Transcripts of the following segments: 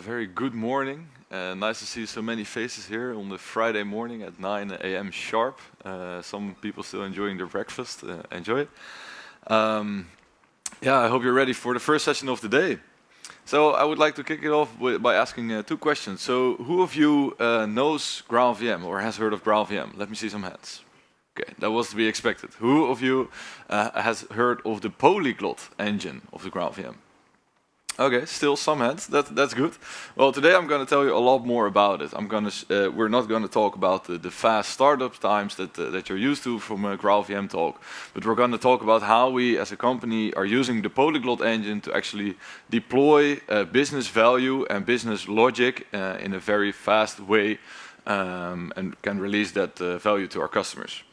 Very good morning. Nice to see so many faces here on the Friday morning at 9 a.m. sharp. Some people still enjoying their breakfast. Enjoy it. I hope you're ready for the first session of the day. So I would like to kick it off by asking two questions. So who of you knows GraalVM or has heard of GraalVM? Let me see some hands. Okay, that was to be expected. Who of you has heard of the Polyglot engine of the GraalVM? Okay, still some hands. That's good. Well, today I'm going to tell you a lot more about it. We're not going to talk about the fast startup times that you're used to from a GraalVM talk, but we're going to talk about how we as a company are using the Polyglot engine to actually deploy business value and business logic in a very fast way and can release that value to our customers.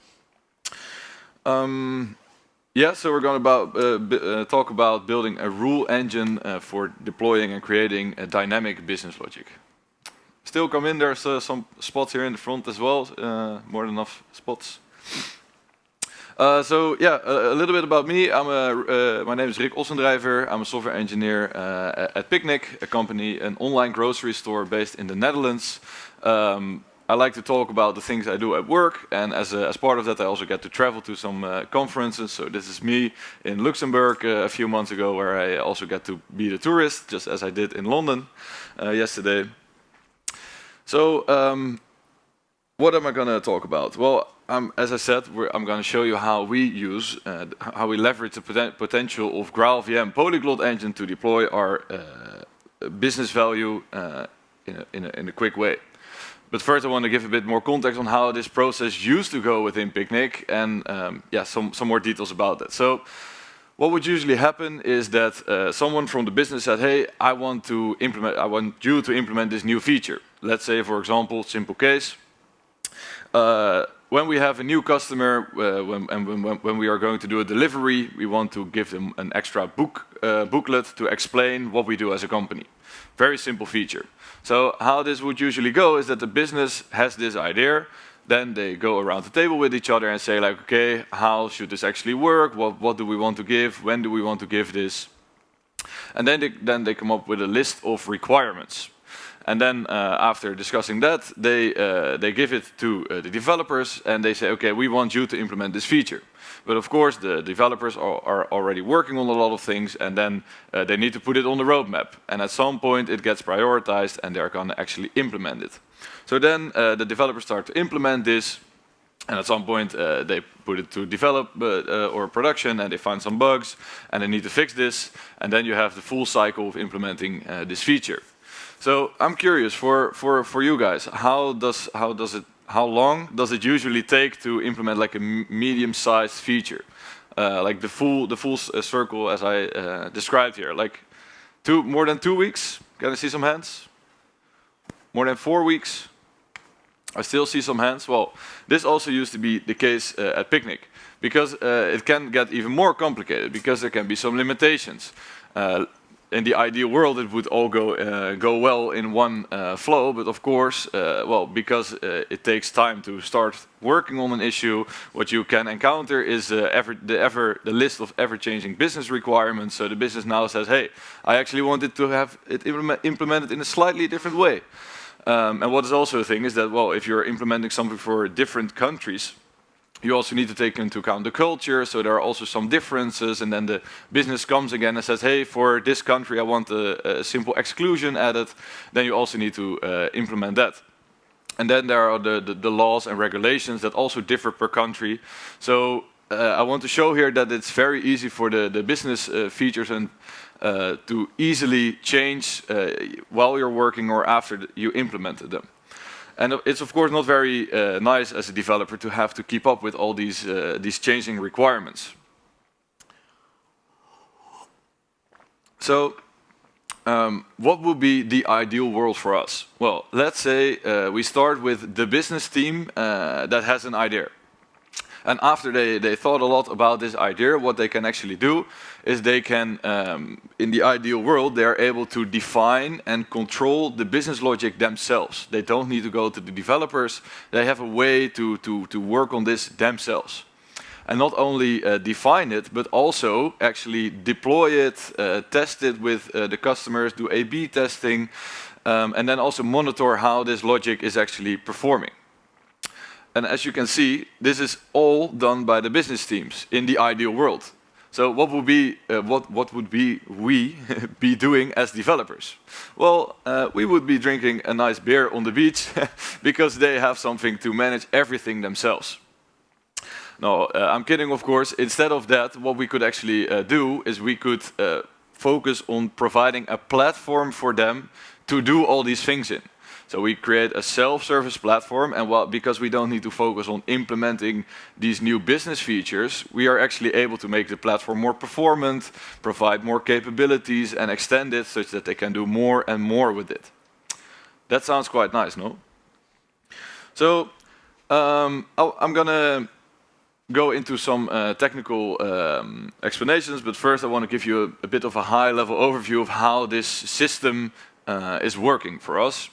So we're going to talk about building a rule engine for deploying and creating a dynamic business logic. Still come in, there's some spots here in the front as well, more than enough spots. A little bit about me. My name is Ossendrijver. I'm a software engineer at Picnic, a company, an online grocery store based in the Netherlands. I like to talk about the things I do at work, and as part of that I also get to travel to some conferences. So this is me in Luxembourg a few months ago, where I also get to be the tourist, just as I did in London yesterday. So what am I going to talk about? Well, as I said, I'm going to show you how we leverage the potential of GraalVM Polyglot engine to deploy our business value in a quick way. But first I want to give a bit more context on how this process used to go within Picnic and some more details about that. So what would usually happen is that someone from the business said, hey, I want you to implement this new feature. Let's say, for example, simple case, when we have a new customer, when we are going to do a delivery, we want to give them an extra booklet to explain what we do as a company. Very simple feature. So how this would usually go is that the business has this idea, then they go around the table with each other and say like, okay, how should this actually work? What do we want to give? When do we want to give this? And then they come up with a list of requirements. And then after discussing that, they give it to the developers and they say, okay, we want you to implement this feature. But of course, the developers are already working on a lot of things, and then they need to put it on the roadmap. And at some point, it gets prioritized, and they're going to actually implement it. So then the developers start to implement this, and at some point, they put it to develop or production, and they find some bugs, and they need to fix this. And then you have the full cycle of implementing this feature. So I'm curious for you guys, how long does it usually take to implement like a medium-sized feature, like the full circle as I described here? Like more than 2 weeks? Can I see some hands? More than 4 weeks? I still see some hands. Well, this also used to be the case at Picnic, because it can get even more complicated because there can be some limitations. In the ideal world, it would all go well in one flow, but of course, because it takes time to start working on an issue, what you can encounter is the list of ever-changing business requirements. So the business now says, hey, I actually wanted to have it implemented in a slightly different way. And what is also a thing is that, well, if you're implementing something for different countries, you also need to take into account the culture, so there are also some differences, and then the business comes again and says, hey, for this country I want a simple exclusion added, then you also need to implement that. And then there are the laws and regulations that also differ per country. So I want to show here that it's very easy for the business features and to easily change while you're working or after you implemented them. And it's of course not very nice as a developer to have to keep up with all these changing requirements. So what would be the ideal world for us? Well, let's say we start with the business team that has an idea. And after they thought a lot about this idea, what they can actually do is they can, in the ideal world, they are able to define and control the business logic themselves. They don't need to go to the developers. They have a way to work on this themselves. And not only define it, but also actually deploy it, test it with the customers, do A/B testing, and then also monitor how this logic is actually performing. And as you can see, this is all done by the business teams in the ideal world. So what would we be doing as developers? Well, we would be drinking a nice beer on the beach because they have something to manage everything themselves. No, I'm kidding, of course. Instead of that, what we could actually do is we could focus on providing a platform for them to do all these things in. So we create a self-service platform, and because we don't need to focus on implementing these new business features, we are actually able to make the platform more performant, provide more capabilities, and extend it such that they can do more and more with it. That sounds quite nice, no? So I'm gonna go into some technical explanations, but first I want to give you a bit of a high-level overview of how this system is working for us.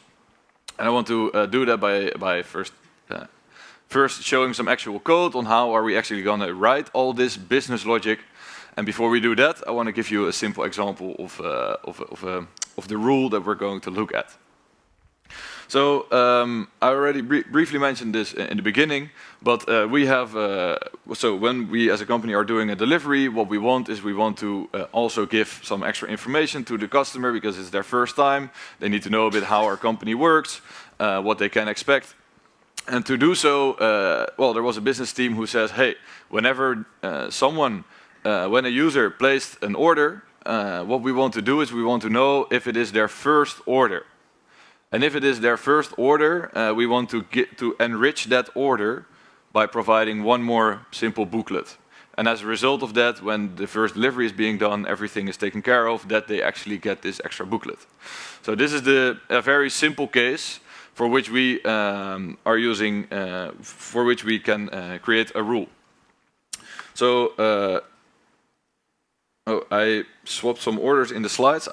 And I want to do that by first showing some actual code on how are we actually going to write all this business logic. And before we do that, I want to give you a simple example of the rule that we're going to look at. So I already briefly mentioned this in the beginning, but we have, so when we as a company are doing a delivery, what we want is we want to also give some extra information to the customer because it's their first time. They need to know a bit how our company works, what they can expect. And to do so, well, there was a business team who says, hey, whenever when a user placed an order, what we want to do is we want to know if it is their first order. And if it is their first order, we want to enrich that order by providing one more simple booklet. And as a result of that, when the first delivery is being done, everything is taken care of, that they actually get this extra booklet. So this is a very simple case for which we are using, for which we can create a rule. So I swapped some orders in the slides.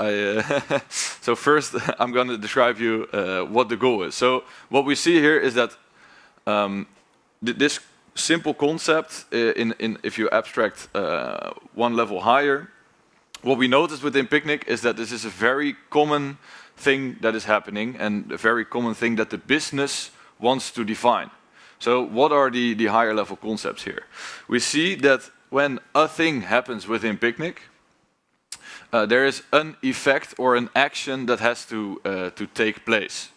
So first, I'm going to describe you what the goal is. So what we see here is that this simple concept, if you abstract one level higher, what we notice within Picnic is that this is a very common thing that is happening and a very common thing that the business wants to define. So what are the higher level concepts here? We see that when a thing happens within Picnic, there is an effect or an action that has to take place.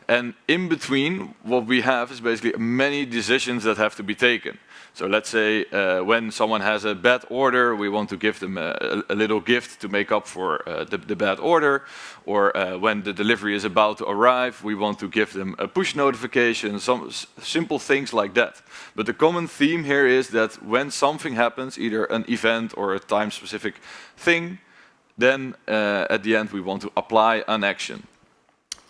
And in between, what we have is basically many decisions that have to be taken. So let's say when someone has a bad order, we want to give them a little gift to make up for the bad order. Or when the delivery is about to arrive, we want to give them a push notification, some simple things like that. But the common theme here is that when something happens, either an event or a time-specific thing, then at the end we want to apply an action.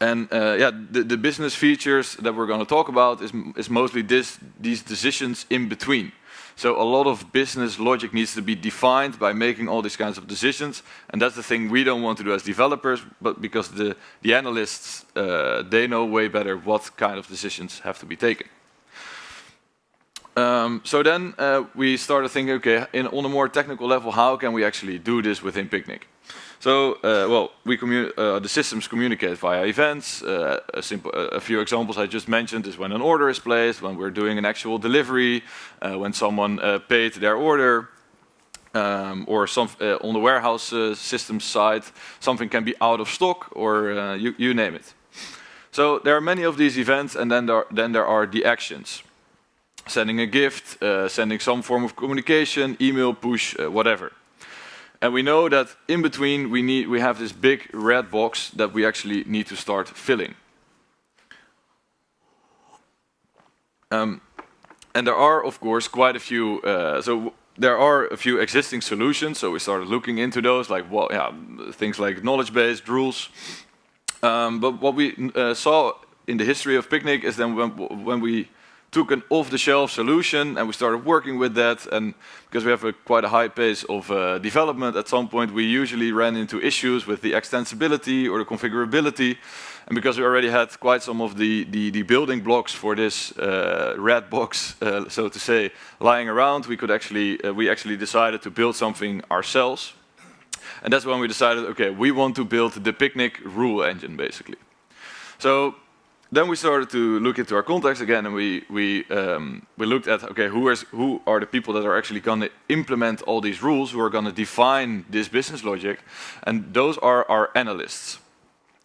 And yeah, the business features that we're going to talk about is mostly these decisions in between. So a lot of business logic needs to be defined by making all these kinds of decisions, and that's the thing we don't want to do as developers, but because the analysts, they know way better what kind of decisions have to be taken. So then we started thinking, okay, on a more technical level, how can we actually do this within Picnic? So, well, the systems communicate via events. A few examples I just mentioned is when an order is placed, when we're doing an actual delivery, when someone paid their order, or on the warehouse system side, something can be out of stock, or you name it. So there are many of these events, and then there are the actions. Sending a gift, sending some form of communication, email, push, whatever. And we know that in between we have this big red box that we actually need to start filling. And there are, of course, quite a few. So there are a few existing solutions. So we started looking into those, like things like knowledge-based rules. But what we saw in the history of Picnic is then when we took an off-the-shelf solution and we started working with that, and because we have quite a high pace of development, at some point we usually ran into issues with the extensibility or the configurability, and because we already had quite some of the building blocks for this red box, so to say, lying around, we actually decided to build something ourselves, and that's when we decided, okay, we want to build the Picnic rule engine, basically. So then we started to look into our context again, and we looked at, okay, who are the people that are actually going to implement all these rules, who are going to define this business logic, and those are our analysts.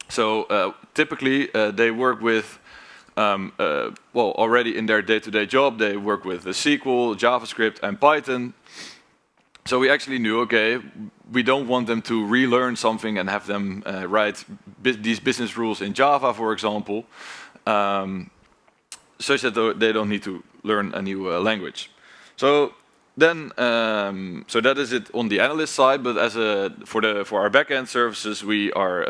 So typically they work with, well, already in their day-to-day job, they work with SQL, JavaScript, and Python. So we actually knew, okay, we don't want them to relearn something and have them write these business rules in Java, for example, such that they don't need to learn a new language. So then, so that is it on the analyst side. But as for our backend services, we are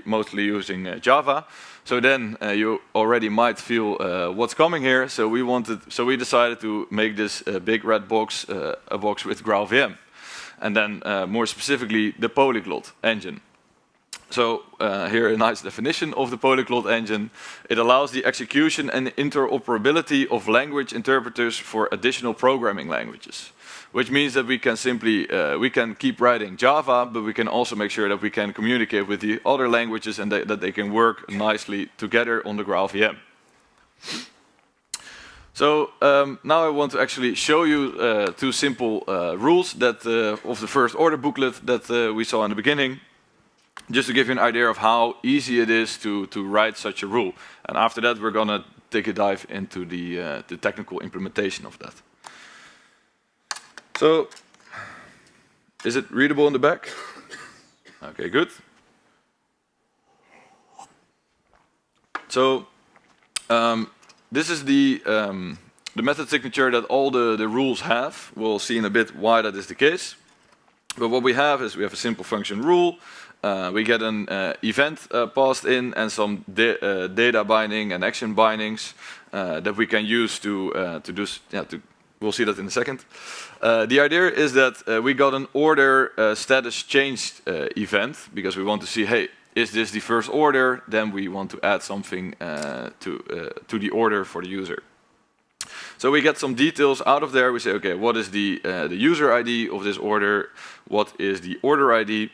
mostly using Java. So then you already might feel what's coming here. So we decided to make this big red box a box with GraalVM, and then more specifically the Polyglot engine. So here a nice definition of the Polyglot engine. It allows the execution and interoperability of language interpreters for additional programming languages, which means that we can simply we can keep writing Java, but we can also make sure that we can communicate with the other languages and that they can work nicely together on the GraalVM. So now I want to actually show you two simple rules that of the first order booklet that we saw in the beginning, just to give you an idea of how easy it is to write such a rule. And after that, we're going to take a dive into the technical implementation of that. So, is it readable in the back? Okay, good. So, this is the method signature that all the rules have. We'll see in a bit why that is the case. But what we have is we have a simple function rule. We get an event passed in and some data binding and action bindings that we can use to do. We'll see that in a second. The idea is that we got an order status changed event because we want to see, hey, is this the first order? Then we want to add something to the order for the user. So we get some details out of there. We say, okay, what is the user ID of this order? What is the order ID?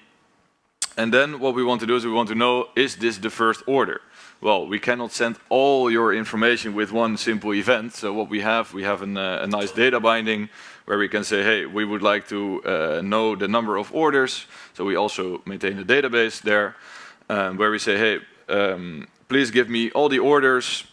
And then what we want to do is we want to know, is this the first order? Well, we cannot send all your information with one simple event. So what we have a nice data binding where we can say, hey, we would like to know the number of orders. So we also maintain a database there where we say, hey, please give me all the orders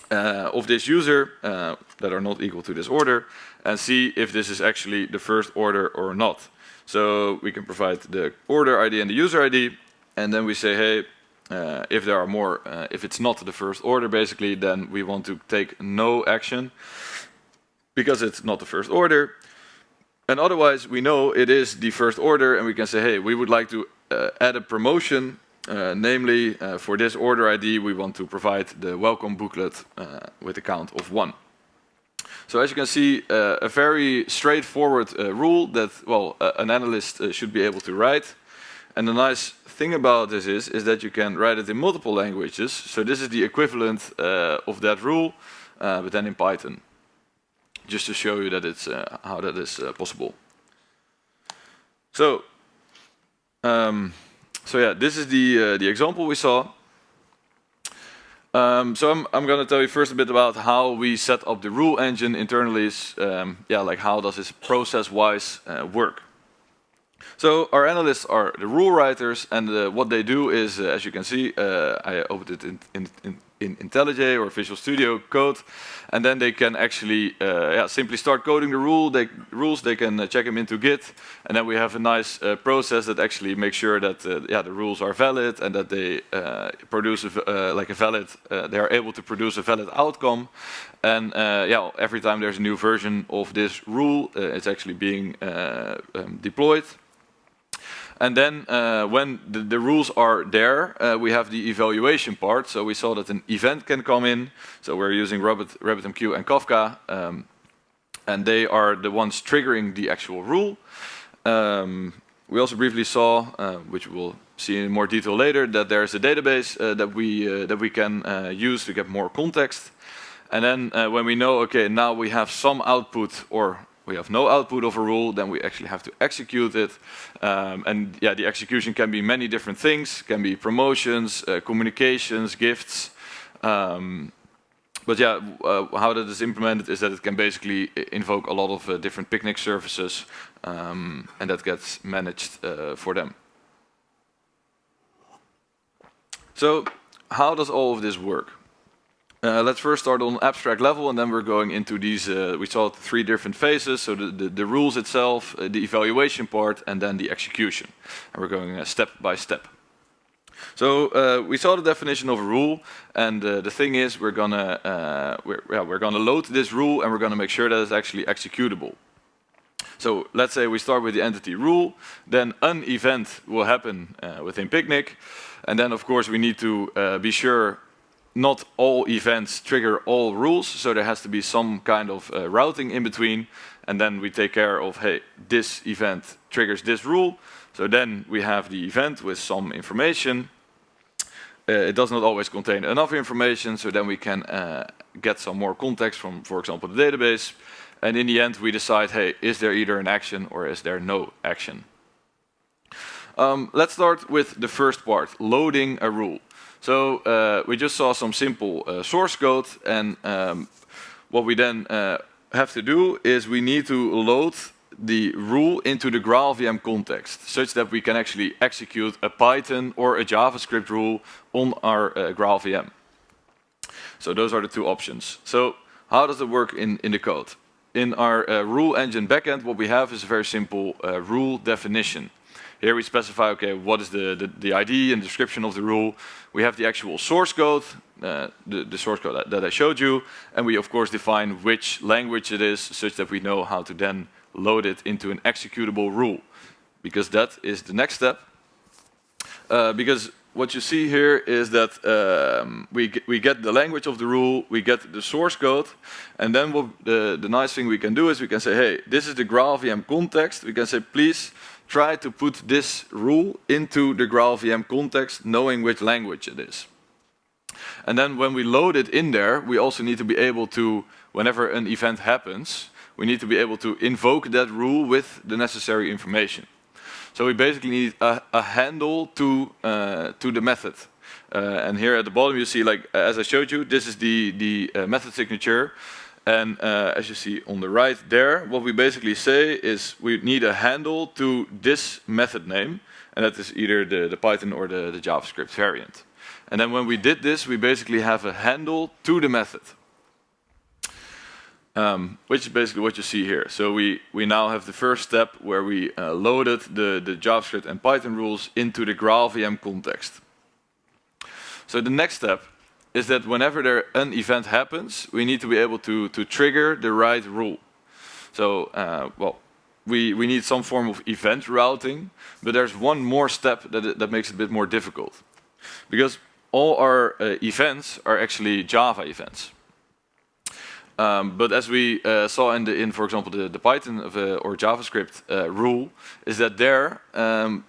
of this user that are not equal to this order and see if this is actually the first order or not. So we can provide the order ID and the user ID, and then we say, hey, if there are more, if it's not the first order, basically, then we want to take no action because it's not the first order. And otherwise, we know it is the first order, and we can say, hey, we would like to add a promotion, namely, for this order ID, we want to provide the welcome booklet with a count of 1. So as you can see, a very straightforward rule that, well, an analyst should be able to write. And the nice thing about this is that you can write it in multiple languages. So this is the equivalent of that rule, but then in Python, just to show you that it's how that is possible. So, yeah, this is the example we saw. So I'm going to tell you first a bit about how we set up the rule engine internally. Yeah, like how does this process-wise work? So our analysts are the rule writers, and what they do is, as you can see, I opened it in IntelliJ or Visual Studio Code, and then they can actually simply start coding the rules. They can check them into Git, and then we have a nice process that actually makes sure that the rules are valid and that they produce they are able to produce a valid outcome. And every time there's a new version of this rule, it's actually being deployed. And then when the rules are there, we have the evaluation part. So we saw that an event can come in. So we're using RabbitMQ and Kafka. And they are the ones triggering the actual rule. We also briefly saw, which we'll see in more detail later, that there's a database that we can use to get more context. And then when we know, okay, now we have some output or we have no output of a rule, then we actually have to execute it. And yeah, the execution can be many different things, can be promotions, communications, gifts. But yeah, how that is implemented is that it can basically invoke a lot of different picnic services, and that gets managed for them. So how does all of this work? Let's first start on an abstract level, and then we're going into these, we saw 3 different phases, so the rules itself, the evaluation part, and then the execution. And we're going step by step. So we saw the definition of a rule, and the thing is we're gonna load this rule, and we're gonna make sure that it's actually executable. So let's say we start with the entity rule, then an event will happen within Picnic, and then of course we need to be sure not all events trigger all rules, so there has to be some kind of routing in between, and then we take care of, hey, this event triggers this rule, so then we have the event with some information. It does not always contain enough information, so then we can get some more context from, for example, the database, and in the end we decide, hey, is there either an action or is there no action? Let's start with the first part, loading a rule. So we just saw some simple source code, and what we then have to do is we need to load the rule into the GraalVM context, such that we can actually execute a Python or a JavaScript rule on our GraalVM. So those are the 2 options. So how does it work in the code? In our rule engine backend, what we have is a very simple rule definition. Here we specify, okay, what is the ID and description of the rule. We have the actual source code, the source code that I showed you, and we of course define which language it is, such that we know how to then load it into an executable rule, because that is the next step. Because what you see here is that we get the language of the rule, we get the source code, and then what the nice thing we can do is we can say, hey, this is the GraalVM context. We can say, please try to put this rule into the GraalVM context, knowing which language it is. And then when we load it in there, we also need to be able to, whenever an event happens, we need to be able to invoke that rule with the necessary information. So we basically need a handle to the method. And here at the bottom you see, like as I showed you, this is the method signature. And as you see on the right there, what we basically say is we need a handle to this method name, and that is either the Python or the JavaScript variant. And then when we did this, we basically have a handle to the method, which is basically what you see here. So we now have the first step where we loaded the JavaScript and Python rules into the GraalVM context. So the next step is that whenever an event happens, we need to be able to trigger the right rule. So, well, we need some form of event routing, but there's one more step that makes it a bit more difficult. Because all our events are actually Java events. But as we saw in, for example, the Python or JavaScript rule, is that there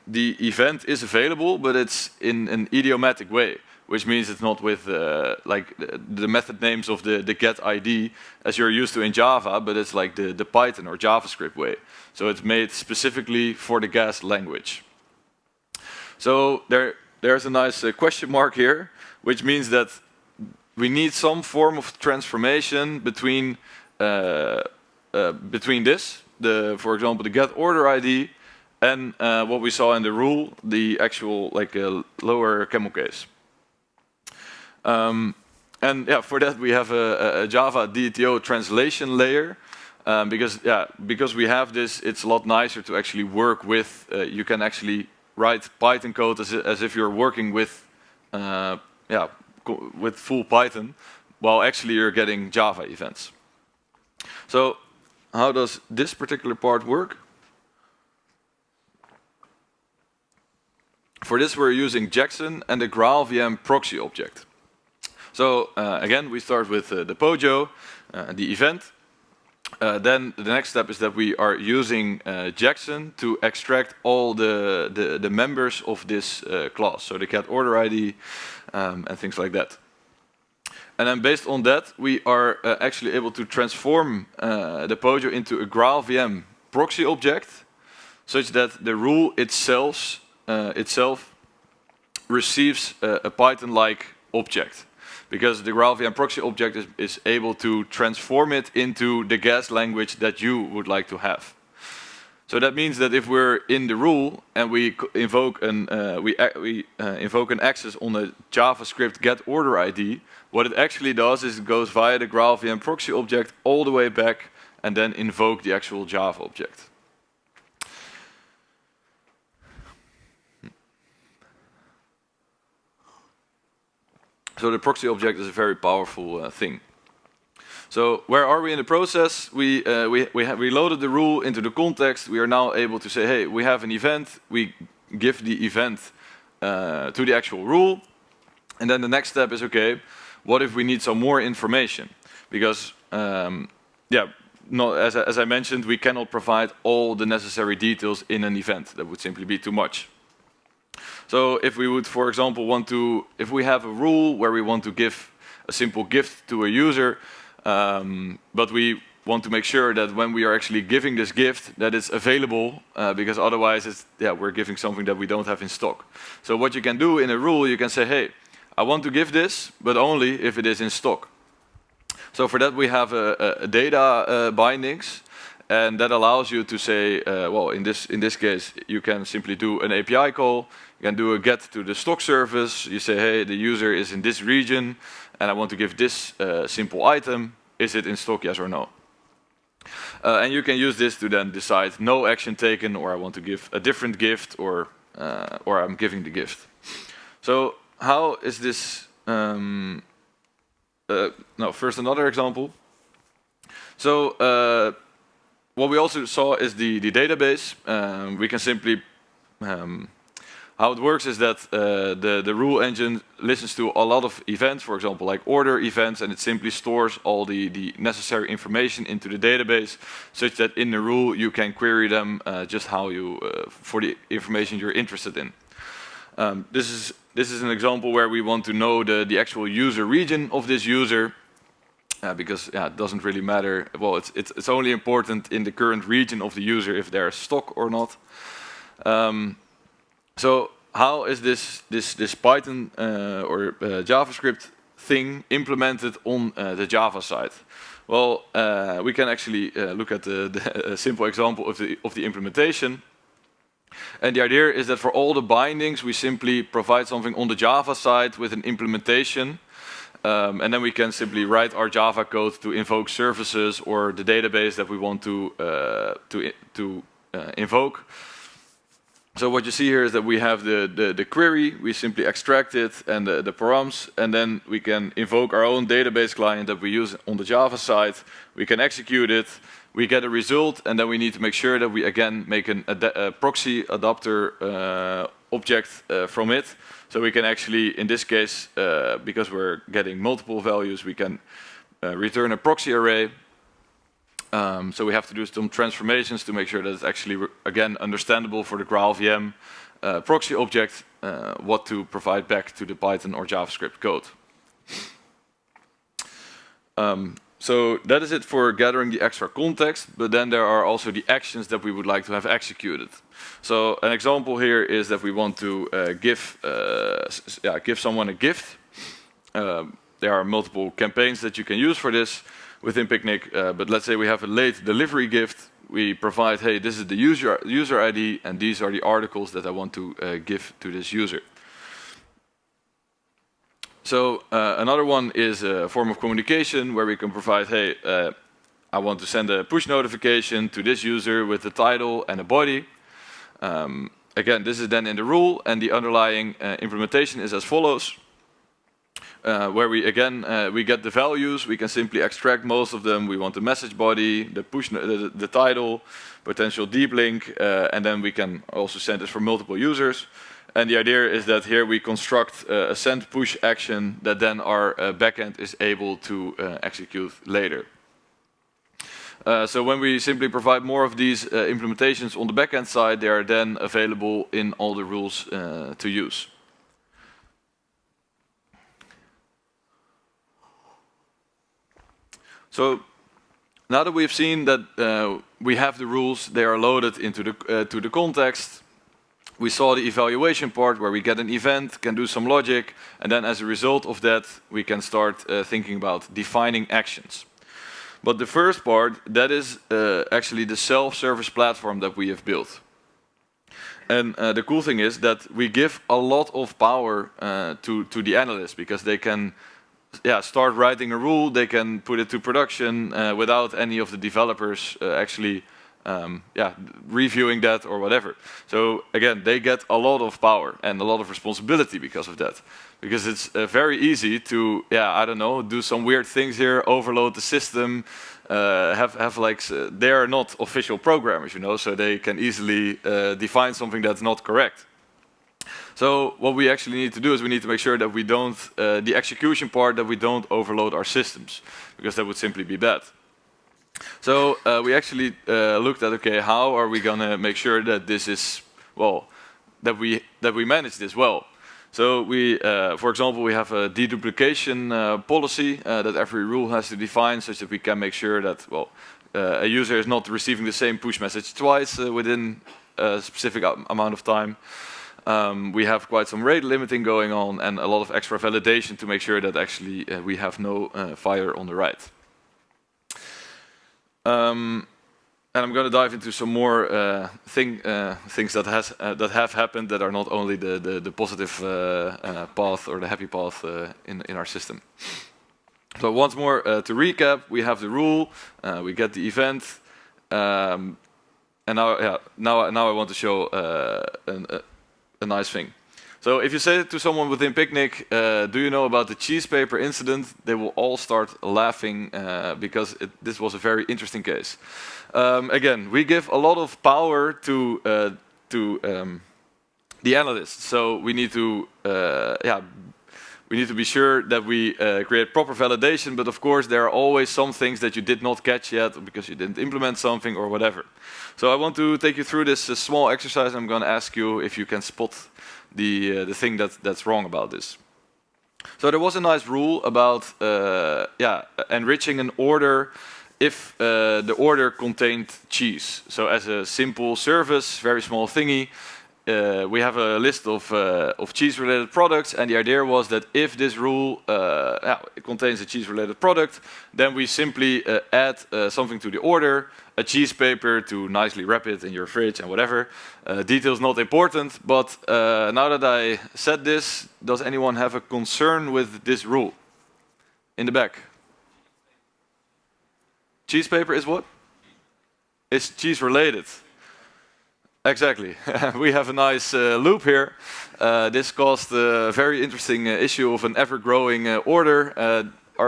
the event is available, but it's in an idiomatic way, which means it's not with like the method names of the get ID as you're used to in Java, but it's like the Python or JavaScript way. So it's made specifically for the GAS language. So there's a nice question mark here, which means that we need some form of transformation between this, for example, the get order ID, and what we saw in the rule, the actual like lower camel case. And yeah, for that we have a Java DTO translation layer, because we have this, it's a lot nicer to actually work with. You can actually write Python code as if you're working with, with full Python, while actually you're getting Java events. So how does this particular part work? For this we're using Jackson and the GraalVM proxy object. So again, we start with the POJO, the event. Then the next step is that we are using Jackson to extract all the members of this class, so the get order ID and things like that. And then based on that, we are actually able to transform the Pojo into a GraalVM proxy object, such that the rule itself receives a Python-like object. Because the GraalVM proxy object is able to transform it into the gas language that you would like to have. So that means that if we're in the rule and we invoke an access on a JavaScript get order ID, what it actually does is it goes via the GraalVM proxy object all the way back and then invoke the actual Java object. So the proxy object is a very powerful thing. So where are we in the process? We loaded the rule into the context. We are now able to say, hey, we have an event. We give the event to the actual rule. And then the next step is, okay, what if we need some more information? Because, as I mentioned, we cannot provide all the necessary details in an event. That would simply be too much. So if we would, for example, if we have a rule where we want to give a simple gift to a user, but we want to make sure that when we are actually giving this gift, that it's available, because otherwise we're giving something that we don't have in stock. So what you can do in a rule, you can say, hey, I want to give this, but only if it is in stock. So for that we have a data bindings, and that allows you to say, well, in this case, you can simply do an API call. You can do a get to the stock service. You say, hey, the user is in this region, and I want to give this simple item. Is it in stock, yes or no? And you can use this to then decide no action taken, or I want to give a different gift, or I'm giving the gift. So how is this? First another example. So what we also saw is the database. We can simply how it works is that the rule engine listens to a lot of events, for example, like order events, and it simply stores all the necessary information into the database, such that in the rule you can query them just how you for the information you're interested in. This is an example where we want to know the actual user region of this user, because it doesn't really matter. Well, it's only important in the current region of the user if they're stock or not. So how is this Python or JavaScript thing implemented on the Java side? Well, we can actually look at the simple example of the implementation. And the idea is that for all the bindings, we simply provide something on the Java side with an implementation. And then we can simply write our Java code to invoke services or the database that we want to invoke. So what you see here is that we have the query, we simply extract it and the params, and then we can invoke our own database client that we use on the Java side. We can execute it, we get a result, and then we need to make sure that we again make a proxy adapter object from it. So we can actually, in this case, because we're getting multiple values, we can return a proxy array. So we have to do some transformations to make sure that it's actually, again, understandable for the GraalVM proxy object, what to provide back to the Python or JavaScript code. So that is it for gathering the extra context, but then there are also the actions that we would like to have executed. So an example here is that we want to give someone a gift. There are multiple campaigns that you can use for this within Picnic, but let's say we have a late delivery gift. We provide, hey, this is the user ID, and these are the articles that I want to give to this user. So another one is a form of communication where we can provide, hey, I want to send a push notification to this user with the title and a body. Again, this is then in the rule, and the underlying implementation is as follows. Where we again we get the values, we can simply extract most of them. We want the message body, the push, the title, potential deep link, and then we can also send it for multiple users. And the idea is that here we construct a send push action that then our backend is able to execute later. So when we simply provide more of these implementations on the backend side, they are then available in all the rules to use. So now that we've seen that we have the rules, they are loaded into to the context. We saw the evaluation part where we get an event, can do some logic, and then as a result of that, we can start thinking about defining actions. But the first part, that is actually the self-service platform that we have built. And the cool thing is that we give a lot of power to the analysts, because they can start writing a rule, they can put it to production without any of the developers actually reviewing that or whatever. So again, they get a lot of power and a lot of responsibility because of that. Because it's very easy to, I don't know, do some weird things here, overload the system, they are not official programmers, you know, so they can easily define something that's not correct. So what we actually need to do is we need to make sure that we don't, the execution part, that we don't overload our systems, because that would simply be bad. So we actually looked at, okay, how are we going to make sure that this is, well, that we manage this well. So we, for example, we have a deduplication policy that every rule has to define, such that we can make sure that, well, a user is not receiving the same push message twice within a specific amount of time. We have quite some rate limiting going on and a lot of extra validation to make sure that actually we have no fire on the right. And I'm going to dive into some more things that have happened that are not only the positive path or the happy path in our system. So once more to recap, we have the rule, we get the event, and now I want to show a nice thing. So if you say to someone within Picnic, do you know about the cheese paper incident? They will all start laughing because this was a very interesting case. Again, we give a lot of power to the analysts. So we need to be sure that we create proper validation. But of course, there are always some things that you did not catch yet because you didn't implement something or whatever. So I want to take you through this small exercise. I'm going to ask you if you can spot the thing that's wrong about this. So there was a nice rule about enriching an order if the order contained cheese. So as a simple service, very small thingy, we have a list of cheese-related products, and the idea was that if this rule it contains a cheese-related product, then we simply add something to the order, a cheese paper to nicely wrap it in your fridge and whatever. Details not important, but now that I said this, does anyone have a concern with this rule? In the back. Cheese paper is what? It's cheese-related. Exactly. We have a nice loop here. This caused a very interesting issue of an ever-growing order.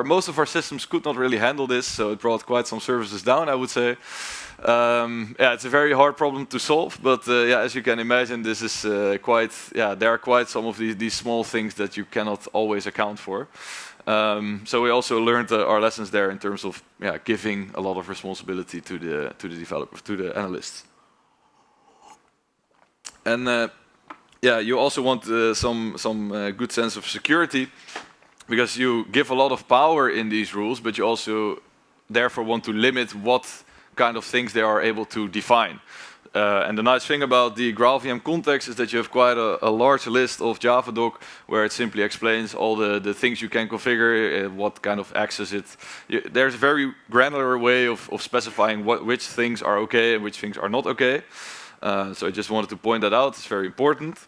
Most of our systems could not really handle this, so it brought quite some services down, I would say. It's a very hard problem to solve, but as you can imagine, this is there are quite some of these small things that you cannot always account for. So we also learned our lessons there in terms of giving a lot of responsibility to the developers, to the analysts. And you also want some good sense of security, because you give a lot of power in these rules, but you also therefore want to limit what kind of things they are able to define. And the nice thing about the GraalVM context is that you have quite a large list of Javadoc where it simply explains all the things you can configure, what kind of access there's a very granular way of specifying which things are okay and which things are not okay. So I just wanted to point that out. It's very important.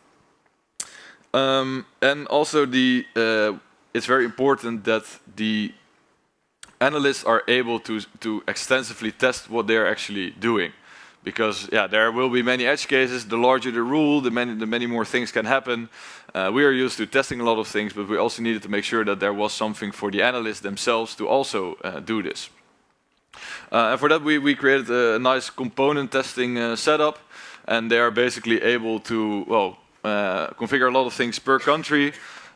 And also it's very important that the analysts are able to extensively test what they're actually doing. Because there will be many edge cases. The larger the rule, the many more things can happen. We are used to testing a lot of things, but we also needed to make sure that there was something for the analysts themselves to also do this. And for that, we created a nice component testing setup, and they are basically able to configure a lot of things per country.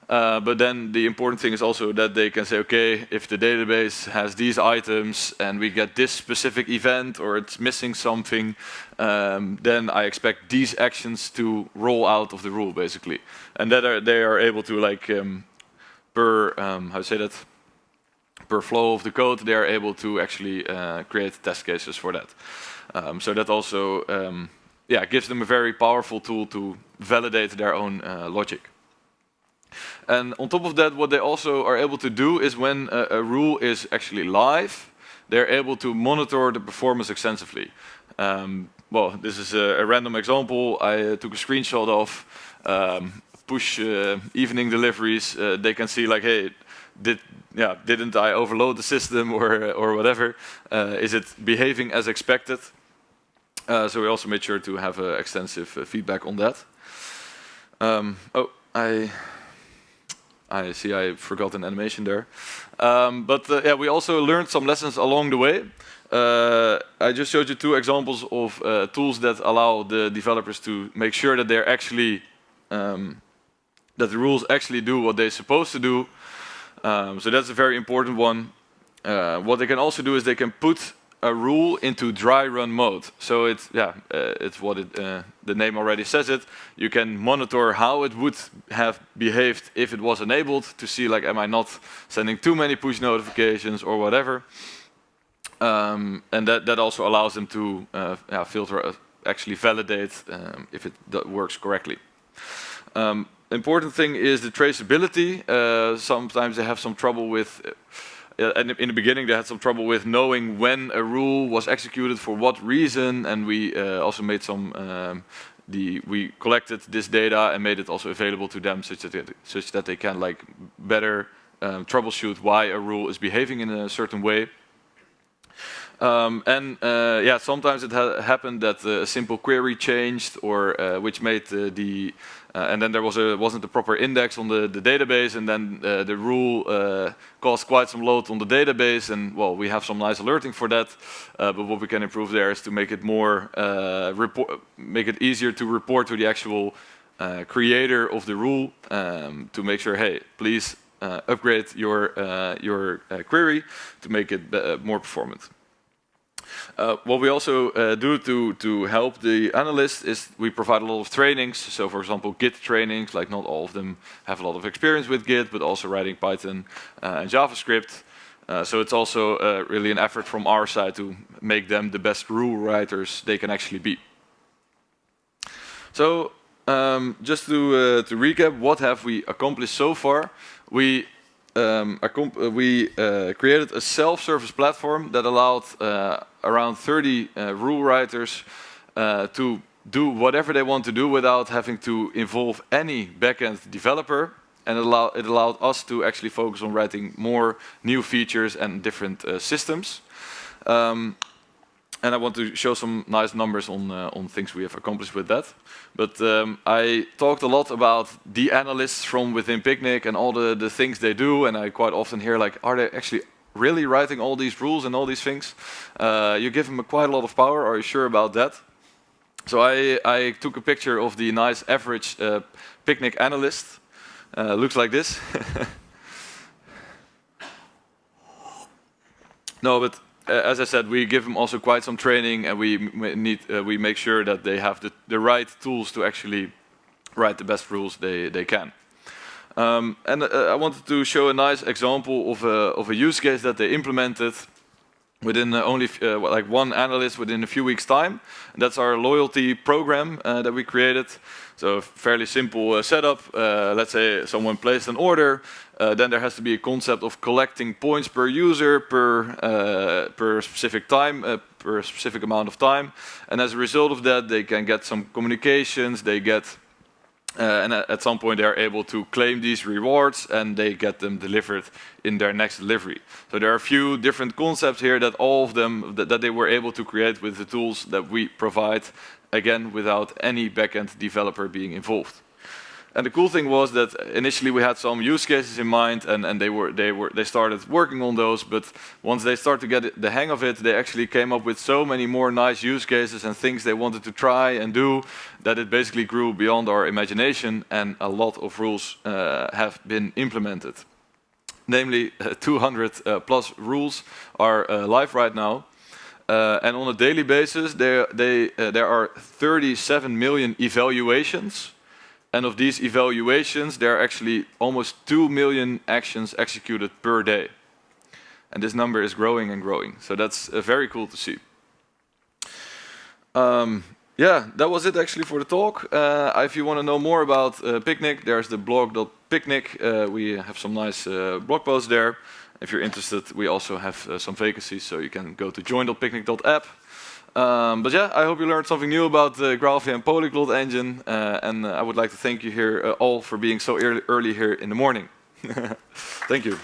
But then the important thing is also that they can say, okay, if the database has these items and we get this specific event or it's missing something, then I expect these actions to roll out of the rule, basically. And that they are able to, like, per flow of the code, they are able to actually create test cases for that. So that also gives them a very powerful tool to validate their own logic. And on top of that, what they also are able to do is when a rule is actually live, they're able to monitor the performance extensively. Well, this is a random example I took a screenshot of. Push evening deliveries. They can see like, hey, didn't I overload the system or whatever? Is it behaving as expected? So we also made sure to have extensive feedback on that. I see I forgot an animation there. We also learned some lessons along the way. I just showed you 2 examples of tools that allow the developers to make sure that they're actually that the rules actually do what they're supposed to do. So that's a very important one. What they can also do is they can put a rule into dry run mode. So it's what the name already says it. You can monitor how it would have behaved if it was enabled to see like, am I not sending too many push notifications or whatever. And that also allows them to filter, actually validate if it works correctly. Important thing is the traceability. Sometimes they have some trouble with, and in the beginning they had some trouble with knowing when a rule was executed for what reason, and we also made some, we collected this data and made it also available to them such that they can like better troubleshoot why a rule is behaving in a certain way. Sometimes it happened that a simple query changed, or which made and then there wasn't a proper index on the database, and then the rule caused quite some load on the database, and well, we have some nice alerting for that. But what we can improve there is to make it more make it easier to report to the actual creator of the rule to make sure, hey, please upgrade your query to make it more performant. What we also do to help the analysts is we provide a lot of trainings. So for example, Git trainings, like not all of them have a lot of experience with Git, but also writing Python and JavaScript. So it's also really an effort from our side to make them the best rule writers they can actually be. So just to recap, what have we accomplished so far? We created a self-service platform that allowed around 30 rule writers to do whatever they want to do without having to involve any backend developer, and it allowed us to actually focus on writing more new features and different systems. And I want to show some nice numbers on things we have accomplished with that. But I talked a lot about the analysts from within Picnic and all the things they do, and I quite often hear like, are they actually really writing all these rules and all these things? You give them quite a lot of power, are you sure about that? So I took a picture of the nice average Picnic analyst. Looks like this. No, but as I said, we give them also quite some training, and we make sure that they have the right tools to actually write the best rules they can. I wanted to show a nice example of a use case that they implemented within only like one analyst within a few weeks' time. And that's our loyalty program that we created. So a fairly simple setup. Let's say someone placed an order. Then there has to be a concept of collecting points per user per specific time, per a specific amount of time. And as a result of that, they can get some communications. They get, and at some point, they are able to claim these rewards, and they get them delivered in their next delivery. So there are a few different concepts here that all of them that they were able to create with the tools that we provide, again, without any backend developer being involved. And the cool thing was that initially we had some use cases in mind, and they started working on those. But once they start to get the hang of it, they actually came up with so many more nice use cases and things they wanted to try and do that it basically grew beyond our imagination, and a lot of rules have been implemented. Namely, 200 plus rules are live right now. And on a daily basis, there are 37 million evaluations. And of these evaluations, there are actually almost 2 million actions executed per day. and this number is growing and growing. So that's very cool to see. Yeah, that was it actually for the talk. If you want to know more about Picnic, there's the blog.picnic. We have some nice blog posts there. If you're interested, we also have some vacancies, so you can go to join.picnic.app. But yeah, I hope you learned something new about the GraalVM Polyglot engine, and I would like to thank you here all for being so early here in the morning. Thank you.